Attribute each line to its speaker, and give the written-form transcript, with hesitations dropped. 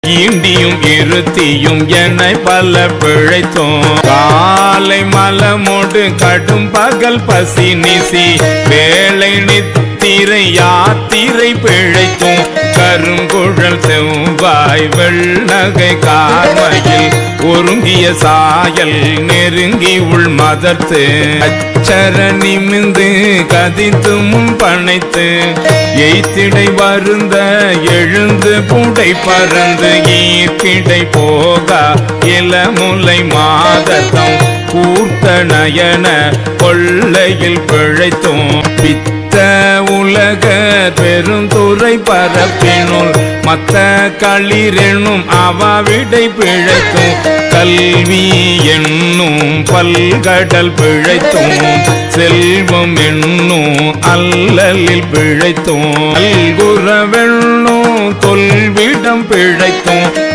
Speaker 1: ஈண்டியும் இருத்தியும் என்னை பல பிழைத்தோம். காலை மலமோடு கடும் பகல் பசி நிசி வேலை நித்திரை யாத்திரை பிழைத்தோம். கருங்குழல் செவ்வாய் வெள்ளகை கார்மையில் ஒருங்கிய சாயல் நெருங்கி உள் மதர்த்து அச்சர நிமிந்து கதித்து முன் பனைத்து எய்த்திடை வருந்த எழுந்து புடை பறந்து ஈர்க்கிடை போகா இளமுலை மாதத்தம் கூர்த்த நயன கொள்ளையில் பிழைத்தோம். பித்த உலக பெருந்துறை பரப்பினுள் மத்த களிரெனும் அவாவிடை பிழைத்தும். கல்வி என்னும் பல்கடல் பிழைத்தும். செல்வம் என்னும் அல்லலில் பிழைத்தும். அல்குரவென்னும் தொல்விடம் பிழைத்தும்.